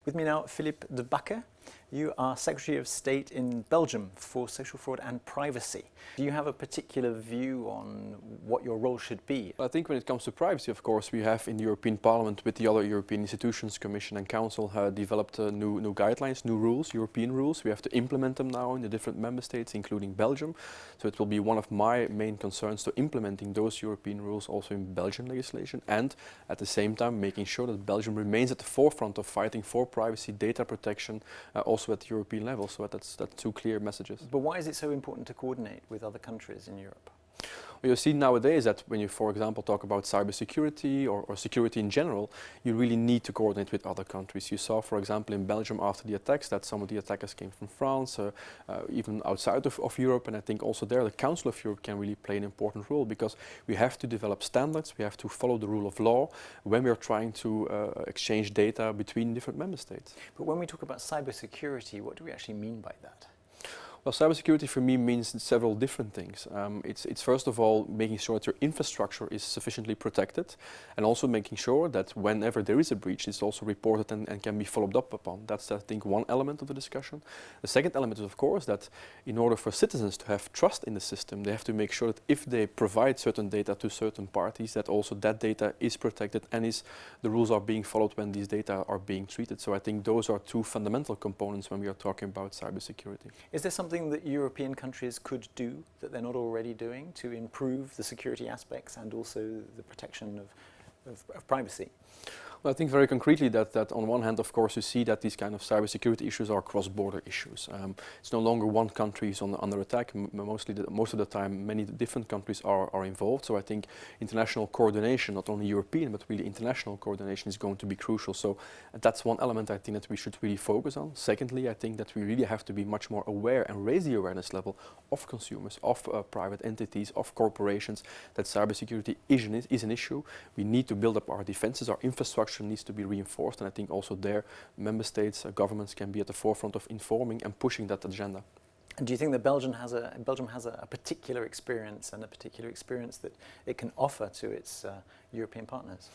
With me now, Philippe de Backer. You are Secretary of State in Belgium for social fraud and privacy. Do you have a particular view on what your role should be? I think when it comes to privacy, of course, we have in the European Parliament with the other European institutions, Commission and Council, developed new guidelines, new rules, European rules. We have to implement them now in the different member states, including Belgium. So it will be one of my main concerns to implementing those European rules also in Belgian legislation, and at the same time making sure that Belgium remains at the forefront of fighting for privacy, data protection, also at the European level. So that's two clear messages. But why is it so important to coordinate with other countries in Europe? What you see nowadays that when you, for example, talk about cybersecurity or security in general, you really need to coordinate with other countries. You saw, for example, in Belgium after the attacks that some of the attackers came from France, even outside of Europe, and I think also there the Council of Europe can really play an important role, because we have to develop standards, we have to follow the rule of law when we are trying to exchange data between different member states. But when we talk about cybersecurity, what do we actually mean by that? Well, cybersecurity for me means several different things. It's first of all making sure that your infrastructure is sufficiently protected, and also making sure that whenever there is a breach, it's also reported and can be followed up upon. That's, I think, one element of the discussion. The second element is, of course, that in order for citizens to have trust in the system, they have to make sure that if they provide certain data to certain parties, that also that data is protected and the rules are being followed when these data are being treated. So I think those are two fundamental components when we are talking about cybersecurity. Is there something that European countries could do that they're not already doing to improve the security aspects and also the protection of privacy? Well, I think very concretely that on one hand, of course, you see that these kind of cybersecurity issues are cross-border issues. It's no longer one country is under attack. Most of the time, many different countries are involved. So I think international coordination, not only European, but really international coordination is going to be crucial. So that's one element I think that we should really focus on. Secondly, I think that we really have to be much more aware and raise the awareness level of consumers, of private entities, of corporations, that cybersecurity is an issue. We need to build up our defenses, our infrastructure needs to be reinforced, and I think also there member states, governments can be at the forefront of informing and pushing that agenda. And do you think that Belgium has a particular experience that it can offer to its European partners?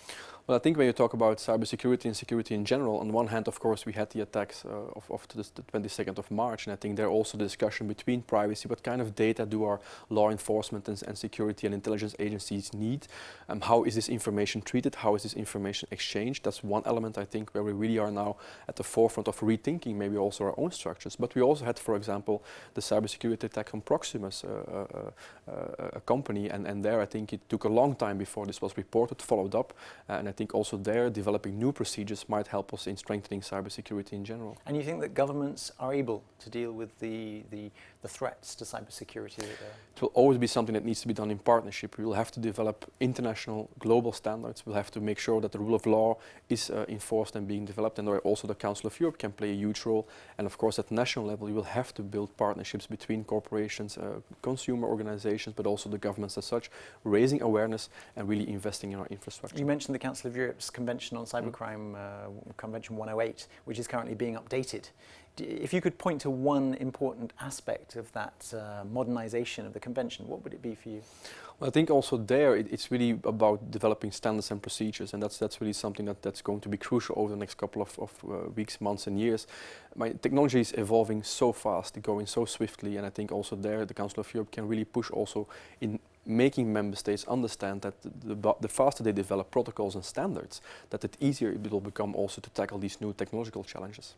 Well, I think when you talk about cybersecurity and security in general, on one hand, of course, we had the attacks of the 22nd of March, and I think there also the discussion between privacy, what kind of data do our law enforcement and security and intelligence agencies need, how is this information treated, how is this information exchanged? That's one element, I think, where we really are now at the forefront of rethinking maybe also our own structures. But we also had, for example, the cybersecurity attack on Proximus, a company, and there I think it took a long time before this was reported, followed up, and I think also there developing new procedures might help us in strengthening cybersecurity in general. And you think that governments are able to deal with the threats to cybersecurity? It will always be something that needs to be done in partnership. We will have to develop international, global standards. We'll have to make sure that the rule of law is enforced and being developed, and also the Council of Europe can play a huge role. And of course, at national level, you will have to build partnerships between corporations, consumer organizations, but also the governments as such, raising awareness and really investing in our infrastructure. You mentioned the Council of Europe's Convention on Cybercrime, Convention 108, which is currently being updated. If you could point to one important aspect of that modernization of the convention, what would it be for you? Well, I think also there it's really about developing standards and procedures, and that's really something that's going to be crucial over the next couple of weeks, months and years. Technology is evolving so fast, going so swiftly, and I think also there the Council of Europe can really push also in making member states understand that the faster they develop protocols and standards, that the easier it will become also to tackle these new technological challenges.